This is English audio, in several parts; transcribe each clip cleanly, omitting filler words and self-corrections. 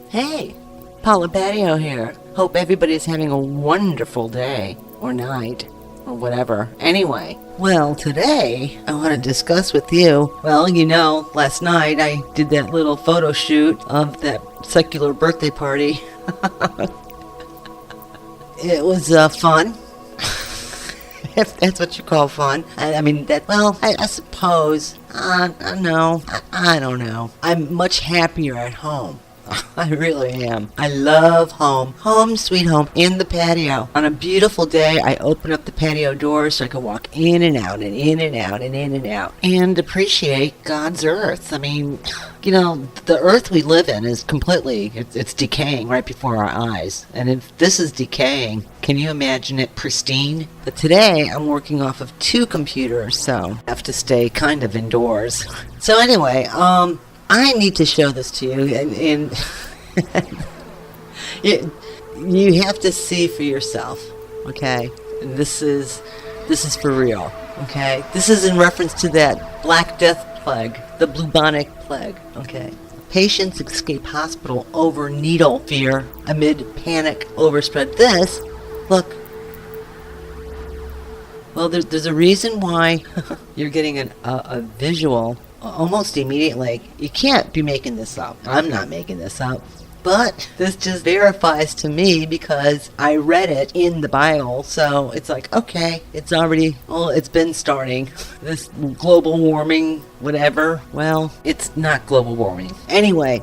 Hey, Paula Patio here. Hope everybody's having a wonderful day, or night, or whatever. Anyway, well, today I want to discuss with you, last night I did that little photo shoot of that secular birthday party. It was fun. If that's what you call fun. I suppose. No, I don't know. I'm much happier at home. I really am. I love home. Home, sweet home, in the patio. On a beautiful day, I open up the patio doors so I can walk in and out and in and out and in and out and appreciate God's earth. I mean, the earth we live in is it's decaying right before our eyes. And if this is decaying, can you imagine it pristine? But today, I'm working off of 2 computers, so I have to stay kind of indoors. So anyway, I need to show this to you, and you have to see for yourself, okay? This is for real, okay? This is in reference to that Black Death plague, the bubonic plague, okay? Patients escape hospital over needle fear amid panic overspread. This, look. Well, there's a reason why you're getting a visual almost immediately. You can't be making this up. I'm not making this up. But this just verifies to me because I read it in the Bible. So it's like, okay, it's been starting. This global warming, whatever. Well, it's not global warming. Anyway,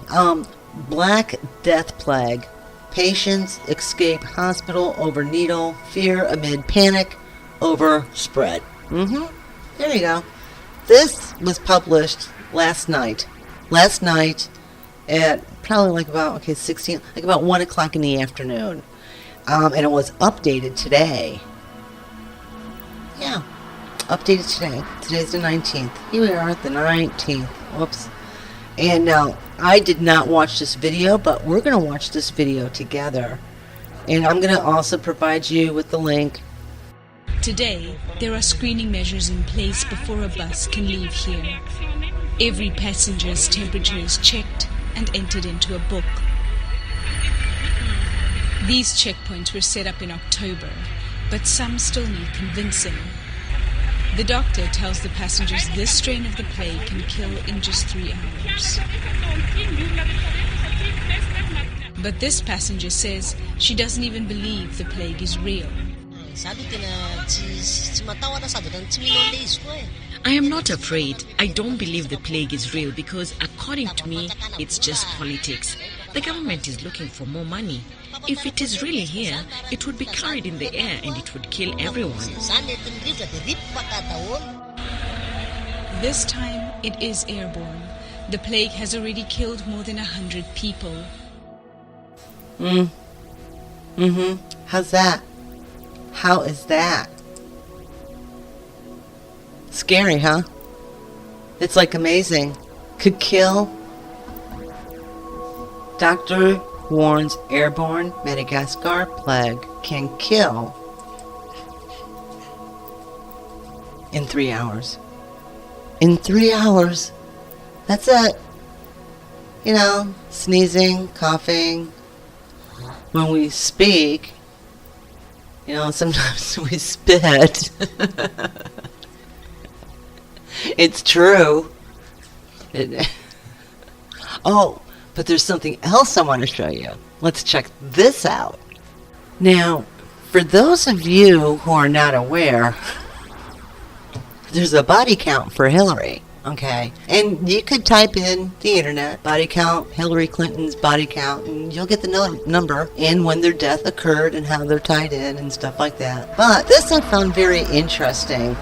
Black Death Plague. Patients escape hospital over needle fear amid panic over spread. There you go. This was published last night. Last night at probably about 1 o'clock in the afternoon. And it was updated today. Yeah, updated today. Today's the 19th. Here we are, the 19th. Whoops. And now, I did not watch this video, but we're going to watch this video together. And I'm going to also provide you with the link. Today, there are screening measures in place before a bus can leave here. Every passenger's temperature is checked and entered into a book. These checkpoints were set up in October, but some still need convincing. The doctor tells the passengers this strain of the plague can kill in just 3 hours. But this passenger says she doesn't even believe the plague is real. I am not afraid. I don't believe the plague is real because, according to me, it's just politics. The government is looking for more money. If it is really here, it would be carried in the air and it would kill everyone. This time, it is airborne. The plague has already killed more than 100 people. How's that? How is that? Scary, huh? It's amazing. Could kill. Doctor warns airborne Madagascar plague can kill in 3 hours. In 3 hours. That's it. Sneezing, coughing. When we speak, sometimes we spit. It's true. Oh, but there's something else I want to show you. Let's check this out. Now, for those of you who are not aware, there's a body count for Hillary. Okay, and you could type in the internet, body count, Hillary Clinton's body count, and you'll get the number and when their death occurred and how they're tied in and stuff like that. But this I found very interesting.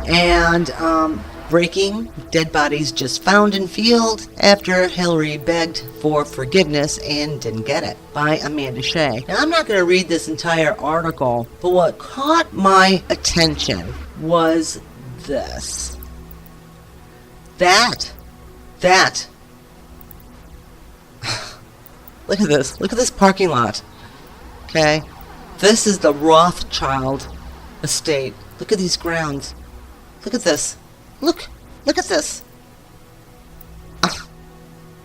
And breaking, dead bodies just found in field after Hillary begged for forgiveness and didn't get it, by Amanda Shea. Now, I'm not going to read this entire article, but what caught my attention was this. That. Look at this. Look at this parking lot. Okay? This is the Rothchild estate. Look at these grounds. Look at this. Look at this.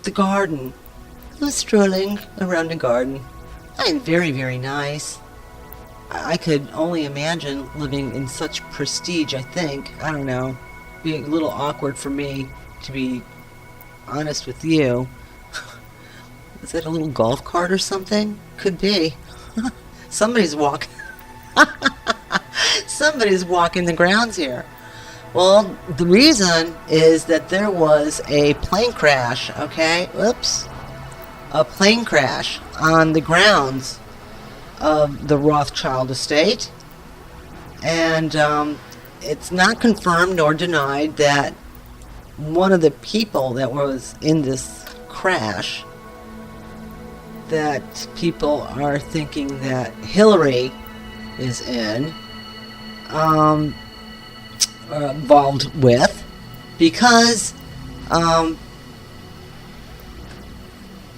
The garden. was strolling around the garden. I'm very, very nice. I could only imagine living in such prestige, I think. I don't know. Be a little awkward for me, to be honest with you. Is that a little golf cart or something? Could be. Somebody's walking. Somebody's walking the grounds here. Well, the reason is that there was a plane crash, okay? Whoops. A plane crash on the grounds of the Rothchild estate. And it's not confirmed nor denied that one of the people that was in this crash, that people are thinking that Hillary is involved with, because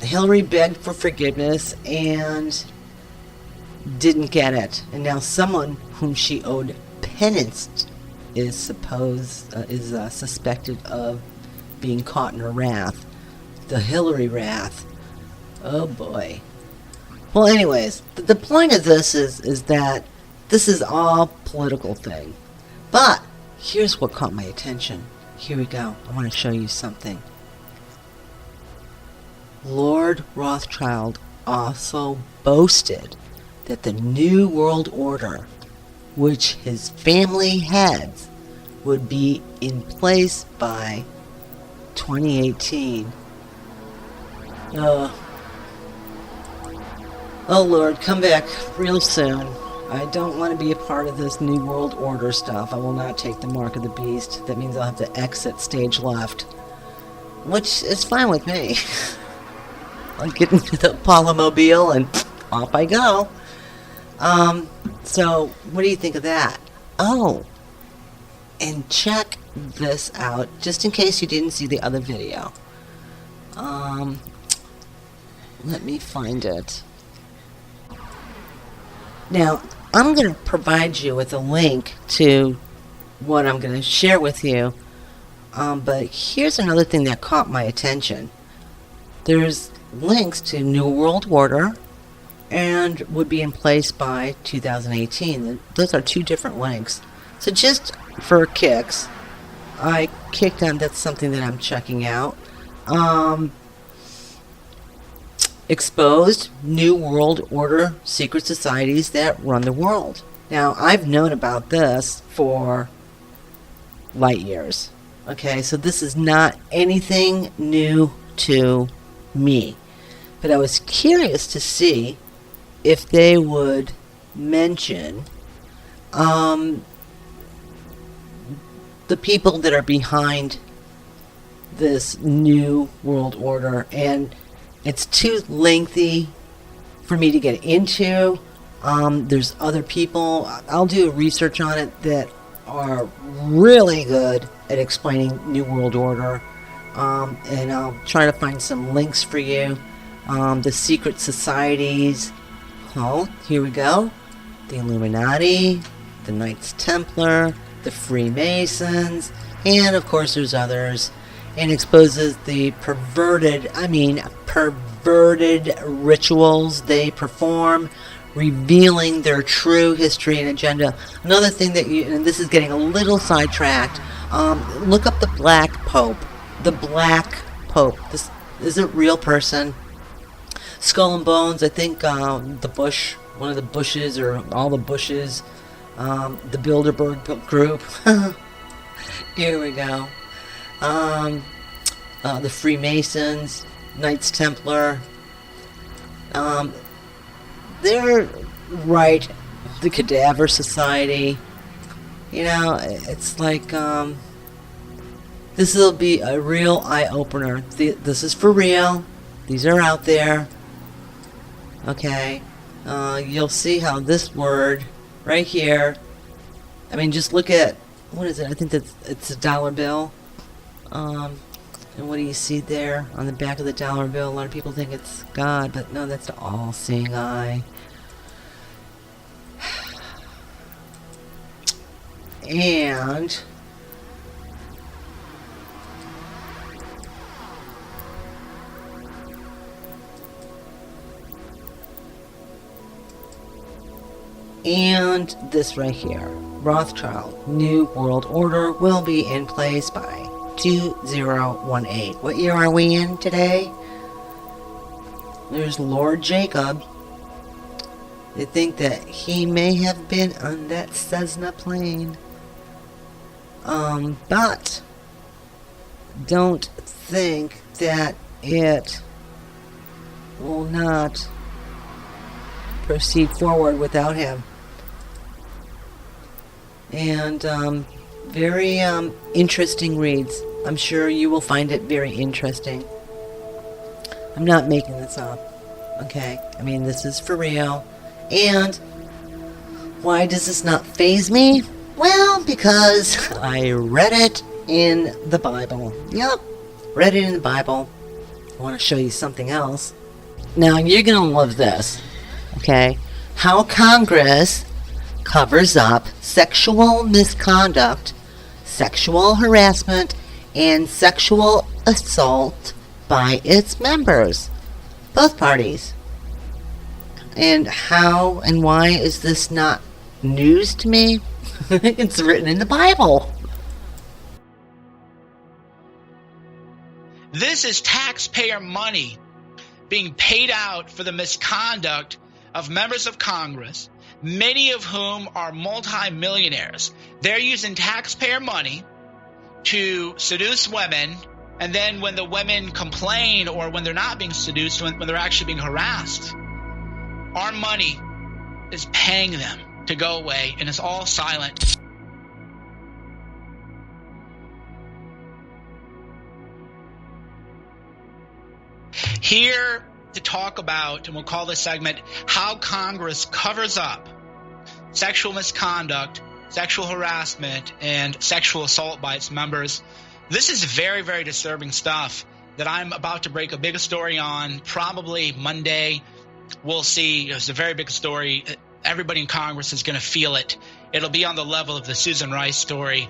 Hillary begged for forgiveness and didn't get it, and now someone whom she owed penance is suspected of being caught in her wrath, the Hillary wrath. Oh boy. Well, anyways, the point of this is that this is all political thing. But here's what caught my attention. Here we go. I want to show you something. Lord Rothschild also boasted that the New World Order, which his family heads, would be in place by 2018. Oh Lord, come back real soon. I don't want to be a part of this New World Order stuff. I will not take the mark of the beast. That means I'll have to exit stage left. Which is fine with me. I'll get into the Apollo-mobile and off I go. So, what do you think of that? Oh, and check this out, just in case you didn't see the other video. Let me find it. Now, I'm going to provide you with a link to what I'm going to share with you. But here's another thing that caught my attention. There's links to New World Order and would be in place by 2018. Those are two different links. So just for kicks, I kicked on, that's something that I'm checking out. Exposed New World Order secret societies that run the world. Now, I've known about this for light years. Okay, so this is not anything new to me. But I was curious to see if they would mention the people that are behind this New World Order, and it's too lengthy for me to get into. There's other people, I'll do research on it, that are really good at explaining New World Order, and I'll try to find some links for you. The secret societies. Oh, here we go. The Illuminati, the Knights Templar, the Freemasons, and of course there's others. And exposes the perverted rituals they perform, revealing their true history and agenda. Another thing that and this is getting a little sidetracked, look up the Black Pope. The Black Pope. This is a real person. Skull and Bones, I think the Bush, one of the Bushes, or all the Bushes, the Bilderberg group. Here we go. The Freemasons, Knights Templar, they're right, the Cadaver Society. You know, it's like, this will be a real eye-opener. This is for real. These are out there. Okay, you'll see how this word right here, I mean, just look at, what is it? I think it's a dollar bill. And what do you see there on the back of the dollar bill? A lot of people think it's God, but no, that's the all-seeing eye. And And this right here, Rothchild, New World Order will be in place by 2018. What year are we in today? There's Lord Jacob. They think that he may have been on that Cessna plane. But don't think that it will not proceed forward without him. And very interesting reads. I'm sure you will find it very interesting. I'm not making this up, okay? I mean, this is for real. And why does this not faze me? Well, because I read it in the Bible. Yep, read it in the Bible. I want to show you something else. Now, you're going to love this, okay? How Congress covers up sexual misconduct, sexual harassment, and sexual assault by its members. Both parties. And how and why is this not news to me? It's written in the Bible. This is taxpayer money being paid out for the misconduct of members of Congress, many of whom are multimillionaires. They're using taxpayer money to seduce women, and then when the women complain or when they're not being seduced, when they're actually being harassed, our money is paying them to go away, and it's all silent. Here to talk about, and we'll call this segment, how Congress covers up sexual misconduct, sexual harassment, and sexual assault by its members. This is very, very disturbing stuff that I'm about to break a big story on, probably Monday. We'll see. It's a very big story. Everybody in Congress is going to feel it. It'll be on the level of the Susan Rice story.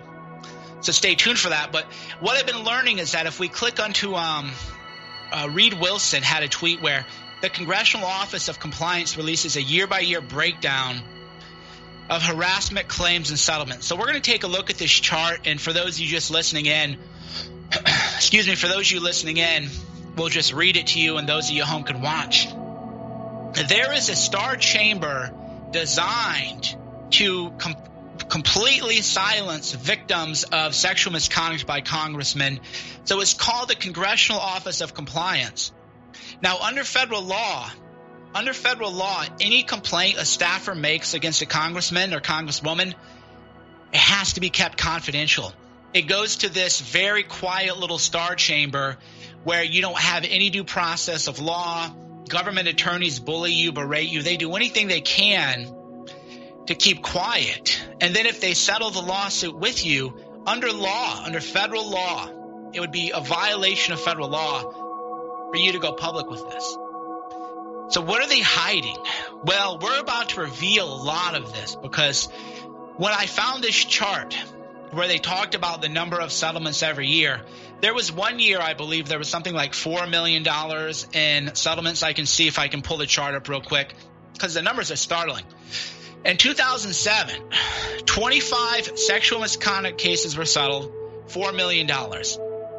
So stay tuned for that. But what I've been learning is that if we click onto Reed Wilson had a tweet where the Congressional Office of Compliance releases a year-by-year breakdown of harassment claims and settlements. So we're going to take a look at this chart, and for those of you just listening in, for those of you listening in, we'll just read it to you, and those of you at home can watch. There is a star chamber designed to completely silence victims of sexual misconduct by congressmen. So it's called the Congressional Office of Compliance. Now, under federal law, any complaint a staffer makes against a congressman or congresswoman, it has to be kept confidential. It goes to this very quiet little star chamber where you don't have any due process of law. Government attorneys bully you, berate you. They do anything they can to keep quiet. And then if they settle the lawsuit with you, under federal law, it would be a violation of federal law for you to go public with this. So what are they hiding? Well, we're about to reveal a lot of this, because when I found this chart where they talked about the number of settlements every year, there was one year, I believe, there was something like $4 million in settlements. I can see if I can pull the chart up real quick, because the numbers are startling. In 2007, 25 sexual misconduct cases were settled, $4 million.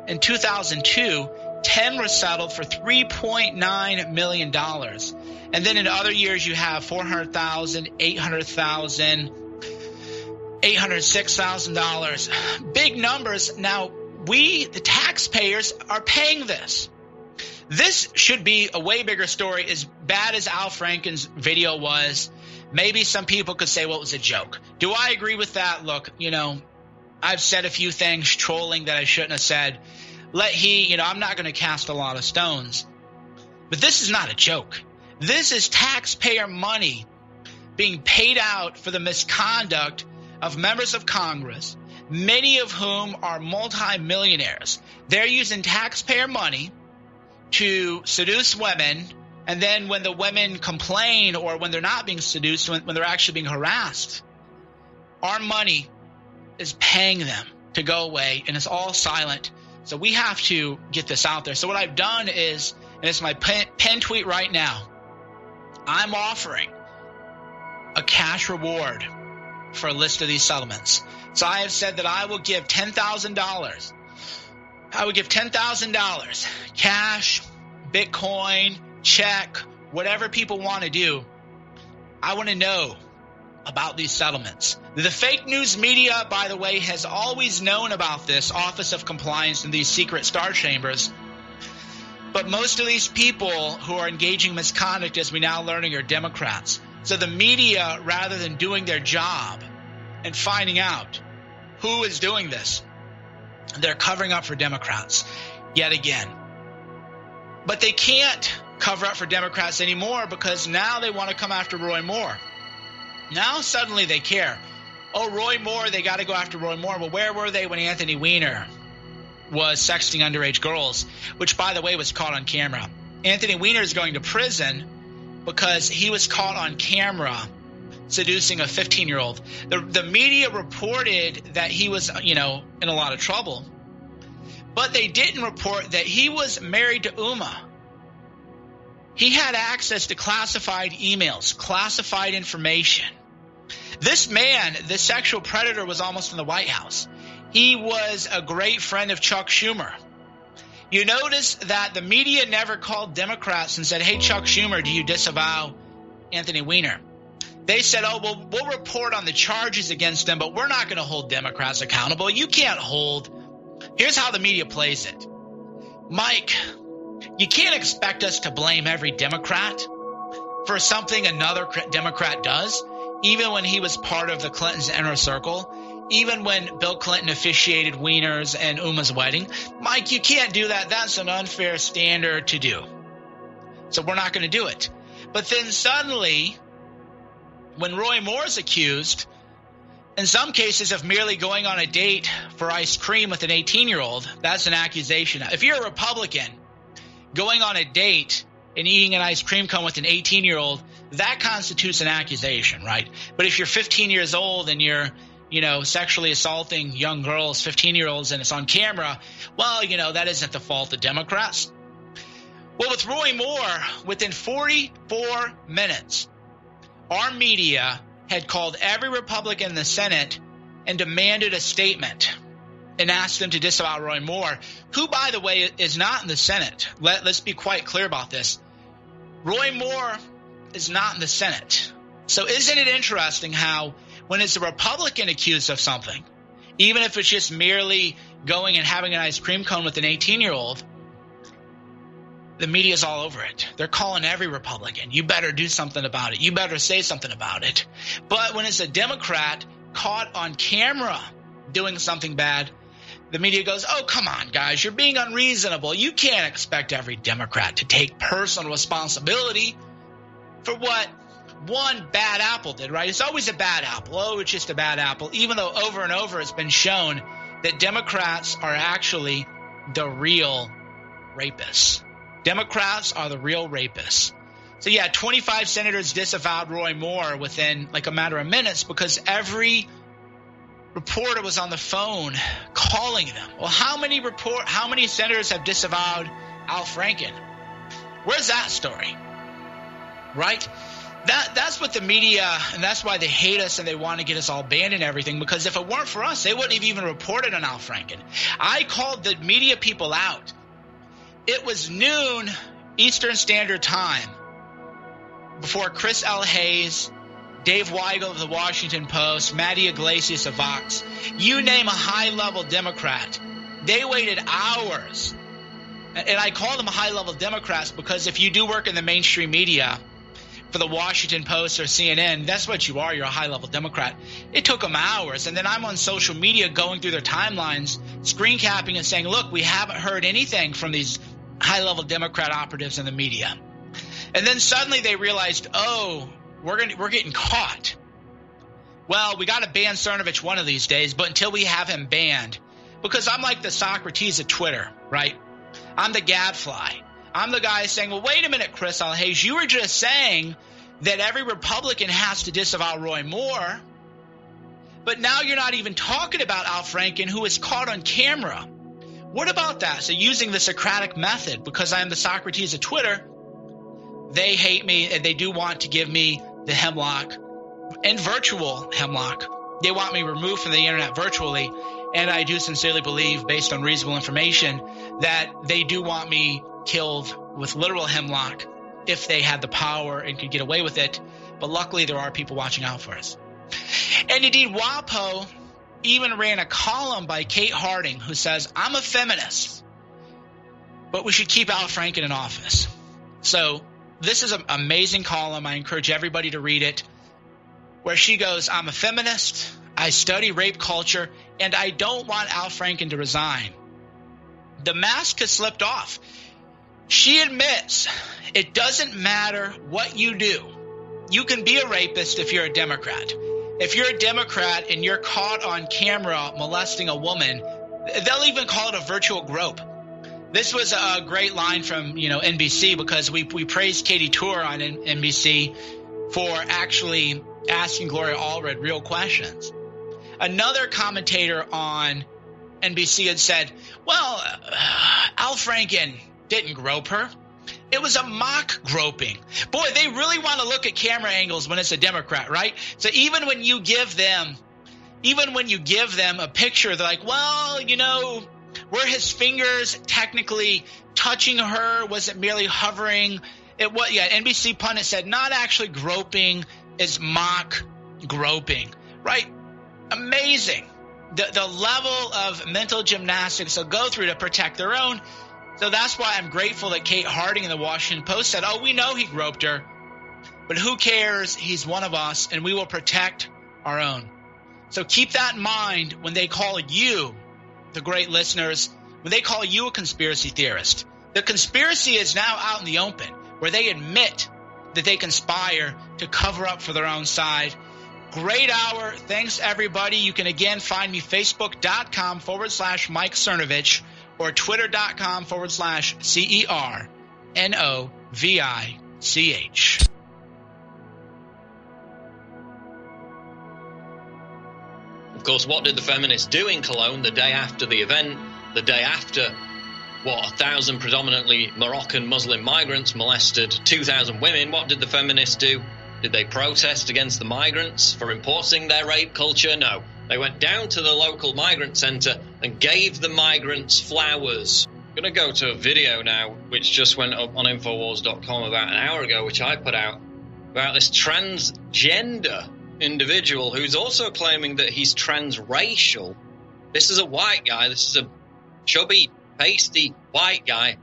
In 2002, 10 were settled for $3.9 million. And then in other years, you have $400,000, $800,000, $806,000. Big numbers. Now, we, the taxpayers, are paying this. This should be a way bigger story. As bad as Al Franken's video was, maybe some people could say, well, it was a joke. Do I agree with that? Look, I've said a few things trolling that I shouldn't have said. I'm not going to cast a lot of stones. But this is not a joke. This is taxpayer money being paid out for the misconduct of members of Congress, many of whom are multimillionaires. They're using taxpayer money to seduce women, and then when the women complain or when they're not being seduced, when they're actually being harassed, our money is paying them to go away, and it's all silent. So we have to get this out there. So what I've done is, and it's my pen tweet right now, I'm offering a cash reward for a list of these settlements. So I have said that I will give $10,000. I would give $10,000 cash, Bitcoin, check, whatever people want to do. I want to know about these settlements. The fake news media, by the way, has always known about this Office of Compliance and these secret star chambers. But most of these people who are engaging misconduct, as we now learning, are Democrats. So the media, rather than doing their job and finding out who is doing this, they're covering up for Democrats yet again. But they can't cover up for Democrats anymore because now they want to come after Roy Moore. Now suddenly they care. Oh, Roy Moore, they got to go after Roy Moore. Well, where were they when Anthony Weiner was sexting underage girls, which, by the way, was caught on camera? Anthony Weiner is going to prison because he was caught on camera seducing a 15-year-old. The media reported that he was, in a lot of trouble, but they didn't report that he was married to Uma. He had access to classified emails, classified information. This man, this sexual predator, was almost in the White House. He was a great friend of Chuck Schumer. You notice that the media never called Democrats and said, hey, Chuck Schumer, do you disavow Anthony Weiner? They said, oh, well, we'll report on the charges against them, but we're not going to hold Democrats accountable. You can't hold. Here's how the media plays it. Mike, you can't expect us to blame every Democrat for something another Democrat does, even when he was part of the Clintons' inner circle, even when Bill Clinton officiated Weiner's and Uma's wedding. Mike, you can't do that. That's an unfair standard to do. So we're not going to do it. But then suddenly, when Roy Moore's accused, in some cases, of merely going on a date for ice cream with an 18-year-old, that's an accusation. If you're a Republican, going on a date and eating an ice cream cone with an 18-year-old, that constitutes an accusation, right? But if you're 15 years old and you're, sexually assaulting young girls, 15-year-olds, and it's on camera, well, that isn't the fault of Democrats. Well, with Roy Moore, within 44 minutes, our media had called every Republican in the Senate and demanded a statement and asked them to disavow Roy Moore, who, by the way, is not in the Senate. Let's be quite clear about this. Roy Moore is not in the Senate. So isn't it interesting how when it's a Republican accused of something, even if it's just merely going and having an ice cream cone with an 18-year-old, the media's all over it. They're calling every Republican. You better do something about it. You better say something about it. But when it's a Democrat caught on camera doing something bad, the media goes, oh, come on, guys, you're being unreasonable. You can't expect every Democrat to take personal responsibility for what one bad apple did, right? It's always a bad apple. Oh, it's just a bad apple, even though over and over it's been shown that Democrats are actually the real rapists. Democrats are the real rapists. So, 25 senators disavowed Roy Moore within like a matter of minutes because every reporter was on the phone calling them. Well, how many senators have disavowed Al Franken? Where's that story? Right? That's what the media, and that's why they hate us and they want to get us all banned and everything, because if it weren't for us, they wouldn't have even reported on Al Franken. I called the media people out. It was noon Eastern Standard Time before Chris L. Hayes, Dave Weigel of the Washington Post, Matty Iglesias of Vox, you name a high-level Democrat, they waited hours. And I call them high-level Democrats because if you do work in the mainstream media for the Washington Post or CNN, that's what you are. You're a high-level Democrat. It took them hours. And then I'm on social media going through their timelines, screen capping and saying, look, we haven't heard anything from these high-level Democrat operatives in the media. And then suddenly they realized, oh, we're getting caught. Well, we got to ban Cernovich one of these days, but until we have him banned, because I'm like the Socrates of Twitter, right? I'm the gadfly. I'm the guy saying, well, wait a minute, Chris L. Hayes, you were just saying that every Republican has to disavow Roy Moore, but now you're not even talking about Al Franken, who is caught on camera. What about that? So using the Socratic method, because I am the Socrates of Twitter, they hate me and they do want to give me the hemlock and virtual hemlock. They want me removed from the internet virtually. And I do sincerely believe, based on reasonable information, that they do want me killed with literal hemlock if they had the power and could get away with it. But luckily, there are people watching out for us. And indeed, WAPO even ran a column by Kate Harding who says, I'm a feminist, but we should keep Al Franken in office. So this is an amazing column. I encourage everybody to read it, where she goes, I'm a feminist, I study rape culture, and I don't want Al Franken to resign. The mask has slipped off. She admits it doesn't matter what you do. You can be a rapist if you're a Democrat. If you're a Democrat and you're caught on camera molesting a woman, they'll even call it a virtual grope. This was a great line from NBC, because we praised Katie Tour on NBC for actually asking Gloria Allred real questions. Another commentator on NBC had said, well, Al Franken didn't grope her. It was a mock groping. Boy, they really want to look at camera angles when it's a Democrat, right? So even when you give them a picture, they're like, well, were his fingers technically touching her? Was it merely hovering? NBC pundit said not actually groping, is mock groping, right? Amazing. The level of mental gymnastics they'll go through to protect their own. So that's why I'm grateful that Kate Harding in the Washington Post said, we know he groped her, but who cares? He's one of us, and we will protect our own. So keep that in mind when they call you, the great listeners, when they call you a conspiracy theorist. The conspiracy is now out in the open, where they admit that they conspire to cover up for their own side. Great hour. Thanks, everybody. You can again find me facebook.com/Mike Cernovich or twitter.com/CERNOVICH. Of course, what did the feminists do in Cologne the day after the event? The day after, 1,000 predominantly Moroccan Muslim migrants molested 2,000 women. What did the feminists do? Did they protest against the migrants for importing their rape culture? No. They went down to the local migrant centre and gave the migrants flowers. I'm going to go to a video now, which just went up on Infowars.com about an hour ago, which I put out, about this transgender individual who's also claiming that he's transracial. This is a white guy. This is a chubby, pasty white guy,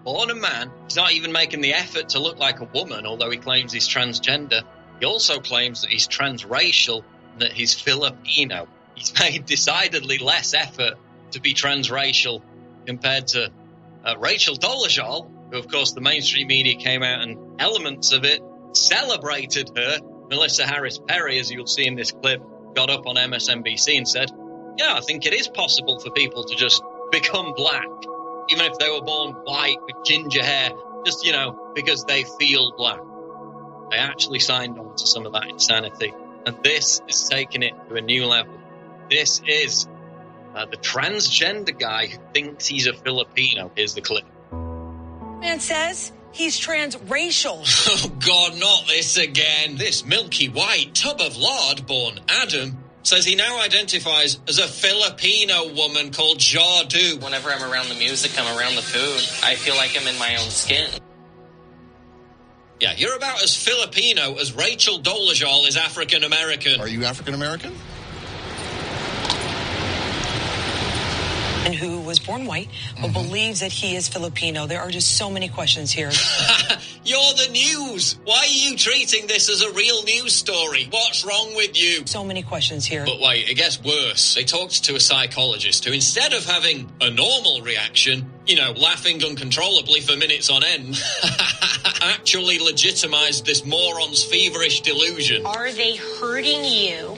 born a man. He's not even making the effort to look like a woman, although he claims he's transgender. He also claims that he's transracial, that he's Filipino. He's made decidedly less effort to be transracial compared to Rachel Dolezal, who, of course, the mainstream media came out and elements of it celebrated her. Melissa Harris Perry, as you'll see in this clip, got up on MSNBC and said, yeah, I think it is possible for people to just become black, even if they were born white with ginger hair, just, because they feel black. They actually signed on to some of that insanity. And this is taking it to a new level. This is the transgender guy who thinks he's a Filipino. Here's the clip. Man says he's transracial. Oh, God, not this again. This milky white tub of lard born Adam says he now identifies as a Filipino woman called Jadu. Whenever I'm around the music, I'm around the food, I feel like I'm in my own skin. Yeah, you're about as Filipino as Rachel Dolezal is African American. Are you African American? And who was born white, but believes that he is Filipino. There are just so many questions here. You're the news. Why are you treating this as a real news story? What's wrong with you? So many questions here. But wait, it gets worse. They talked to a psychologist who, instead of having a normal reaction, laughing uncontrollably for minutes on end, actually legitimized this moron's feverish delusion. Are they hurting you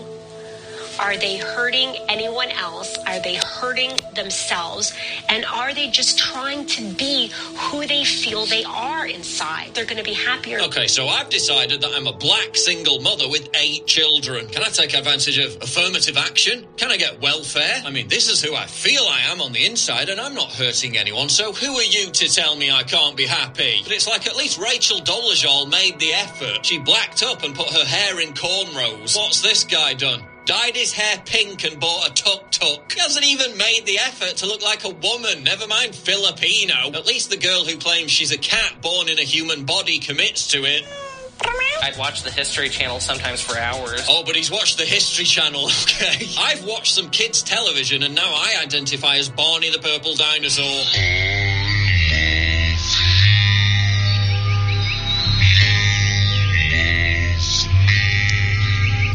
Are they hurting anyone else? Are they hurting themselves? And are they just trying to be who they feel they are inside? They're going to be happier. Okay, so I've decided that I'm a black single mother with 8 children. Can I take advantage of affirmative action? Can I get welfare? I mean, this is who I feel I am on the inside, and I'm not hurting anyone, so who are you to tell me I can't be happy? But it's like at least Rachel Dolezal made the effort. She blacked up and put her hair in cornrows. What's this guy done? Dyed his hair pink and bought a tuk-tuk. He hasn't even made the effort to look like a woman, never mind Filipino. At least the girl who claims she's a cat born in a human body commits to it. I'd watch the History Channel sometimes for hours. Oh, but he's watched the History Channel, okay? I've watched some kids' television, and now I identify as Barney the Purple Dinosaur.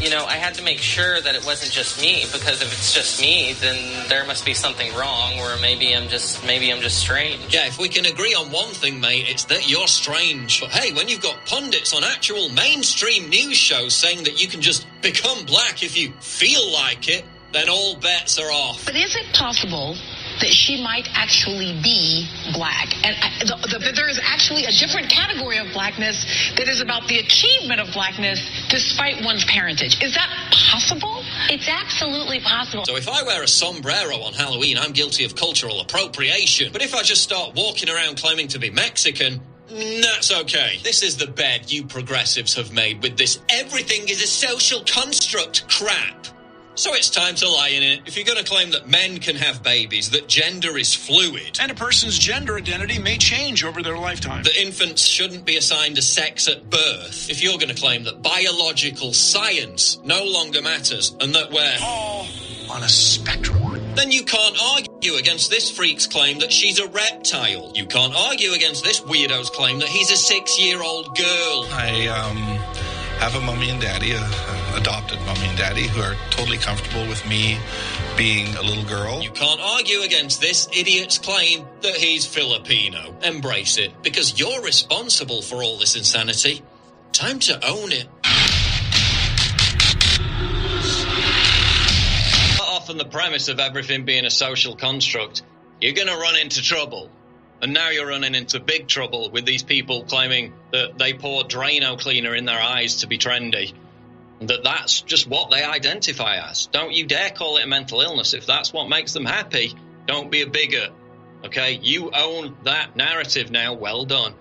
You know, I had to make sure that it wasn't just me, because if it's just me, then there must be something wrong, or maybe I'm just strange. Yeah, if we can agree on one thing, mate, it's that you're strange. But hey, when you've got pundits on actual mainstream news shows saying that you can just become black if you feel like it, then all bets are off. But is it possible that she might actually be black? And there is actually a different category of blackness that is about the achievement of blackness despite one's parentage. Is that possible? It's absolutely possible. So if I wear a sombrero on Halloween, I'm guilty of cultural appropriation. But if I just start walking around claiming to be Mexican, that's okay. This is the bed you progressives have made with this everything is a social construct crap. So it's time to lie in it. If you're going to claim that men can have babies, that gender is fluid, and a person's gender identity may change over their lifetime, that infants shouldn't be assigned a sex at birth, if you're going to claim that biological science no longer matters and that we're all on a spectrum, then you can't argue against this freak's claim that she's a reptile. You can't argue against this weirdo's claim that he's a 6-year-old girl. I have a mommy and daddy, adopted mommy and daddy, who are totally comfortable with me being a little girl. You can't argue against this idiot's claim that he's Filipino. Embrace it, because you're responsible for all this insanity. Time to own it. Off on the premise of everything being a social construct, you're going to run into trouble. And now you're running into big trouble with these people claiming that they pour Drano cleaner in their eyes to be trendy. And that's just what they identify as. Don't you dare call it a mental illness. If that's what makes them happy, don't be a bigot. Okay? You own that narrative now. Well done.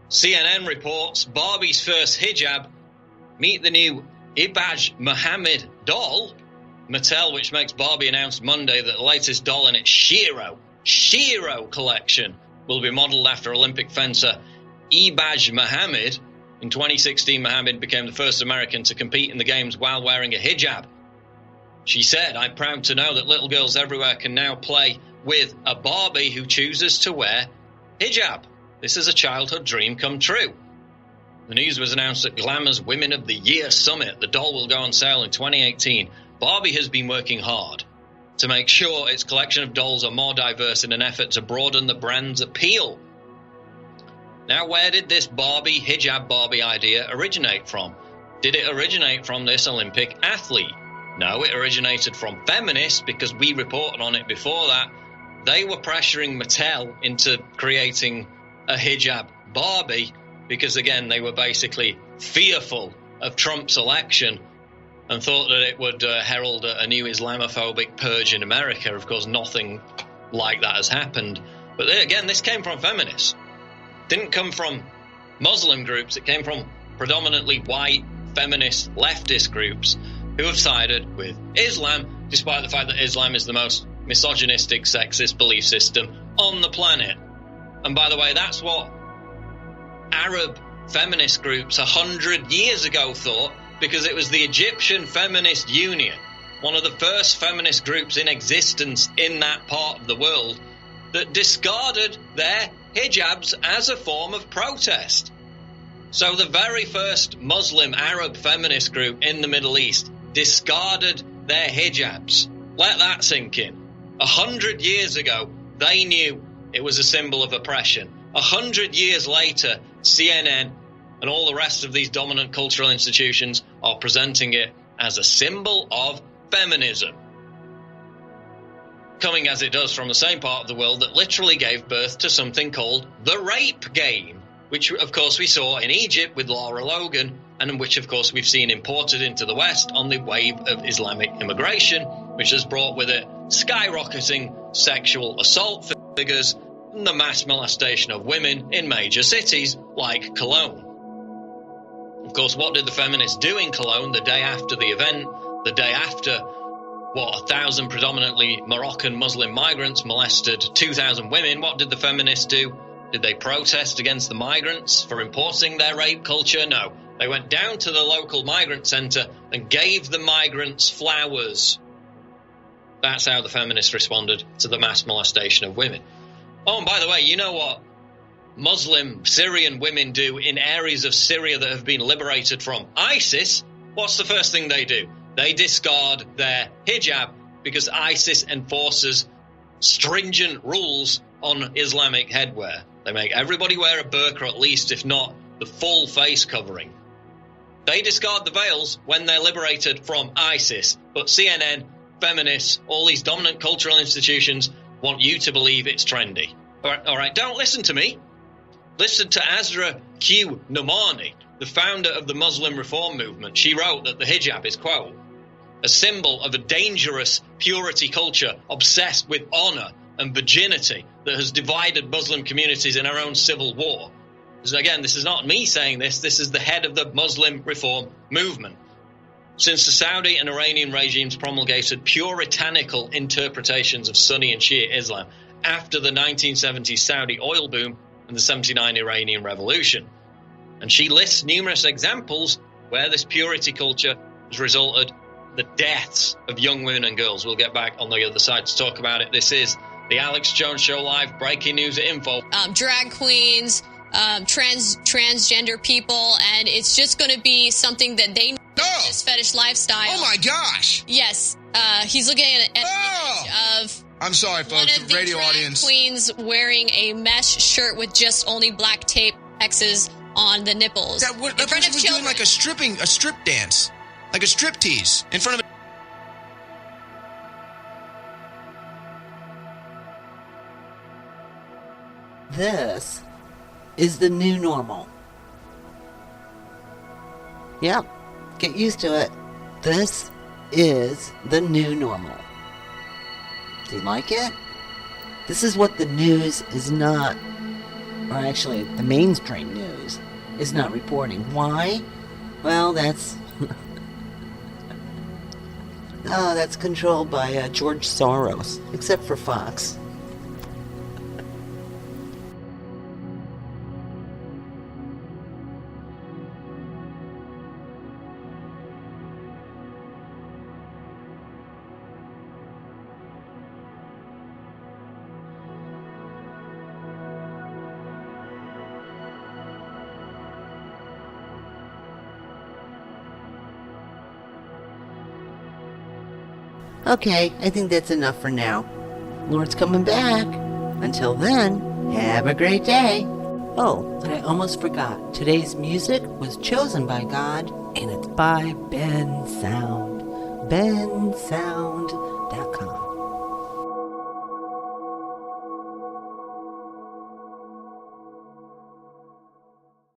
CNN reports Barbie's first hijab. Meet the new Ibaj Muhammad doll. Mattel, which makes Barbie, announced Monday that the latest doll in its Shiro collection will be modeled after Olympic fencer Ibaj Muhammad. In 2016, Muhammad became the first American to compete in the games while wearing a hijab. She said, "I'm proud to know that little girls everywhere can now play with a Barbie who chooses to wear hijab. This is a childhood dream come true." The news was announced at Glamour's Women of the Year Summit. The doll will go on sale in 2018. Barbie has been working hard to make sure its collection of dolls are more diverse in an effort to broaden the brand's appeal. Now, where did this hijab Barbie idea originate from? Did it originate from this Olympic athlete? No, it originated from feminists, because we reported on it before that. They were pressuring Mattel into creating a hijab Barbie because, again, they were basically fearful of Trump's election and thought that it would herald a new Islamophobic purge in America. Of course, nothing like that has happened. But again, this came from feminists. Didn't come from Muslim groups. It came from predominantly white, feminist, leftist groups who have sided with Islam, despite the fact that Islam is the most misogynistic, sexist belief system on the planet. And by the way, that's what Arab feminist groups 100 years ago thought, because it was the Egyptian Feminist Union, one of the first feminist groups in existence in that part of the world, that discarded their hijabs as a form of protest. So the very first Muslim Arab feminist group in the Middle East discarded their hijabs. Let that sink in. 100 years ago, they knew it was a symbol of oppression. 100 years later, CNN and all the rest of these dominant cultural institutions are presenting it as a symbol of feminism. Coming as it does from the same part of the world that literally gave birth to something called the rape game, which of course we saw in Egypt with Laura Logan, and which of course we've seen imported into the West on the wave of Islamic immigration, which has brought with it skyrocketing sexual assault figures and the mass molestation of women in major cities like Cologne. Of course, what did the feminists do in Cologne the day after the event, the day after 1,000 predominantly Moroccan Muslim migrants molested 2,000 women? What did the feminists do? Did they protest against the migrants for importing their rape culture? No. They went down to the local migrant centre and gave the migrants flowers. That's how the feminists responded to the mass molestation of women. Oh, and by the way, you know what Muslim Syrian women do in areas of Syria that have been liberated from ISIS? What's the first thing they do? They discard their hijab because ISIS enforces stringent rules on Islamic headwear. They make everybody wear a burqa at least, if not the full face covering. They discard the veils when they're liberated from ISIS. But CNN, feminists, all these dominant cultural institutions want you to believe it's trendy. All right, don't listen to me. Listen to Azra Q. Nomani, the founder of the Muslim Reform Movement. She wrote that the hijab is, quote, a symbol of a dangerous purity culture obsessed with honor and virginity that has divided Muslim communities in our own civil war. Again, this is not me saying this. This is the head of the Muslim Reform Movement. Since the Saudi and Iranian regimes promulgated puritanical interpretations of Sunni and Shia Islam after the 1970s Saudi oil boom and the 79 Iranian Revolution. And she lists numerous examples where this purity culture has resulted in the deaths of young women and girls. We'll get back on the other side to talk about it. This is the Alex Jones Show Live, breaking news info. Drag queens, transgender people, and it's just going to be something that they know, this fetish lifestyle. Oh my gosh! Yes, he's looking at an image of. I'm sorry, folks. The radio audience. Queens wearing a mesh shirt with just only black tape X's on the nipples. That person was doing like a strip dance, like a strip tease in front of. This is the new normal. Yep, get used to it. This is the new normal. Do you like it? This is what the news is not, or actually the mainstream news is not reporting. Why? Well, that's that's controlled by George Soros, except for Fox. Okay, I think that's enough for now. Lord's coming back. Until then, have a great day. Oh, and I almost forgot. Today's music was chosen by God, and it's by Ben Sound. bensound.com.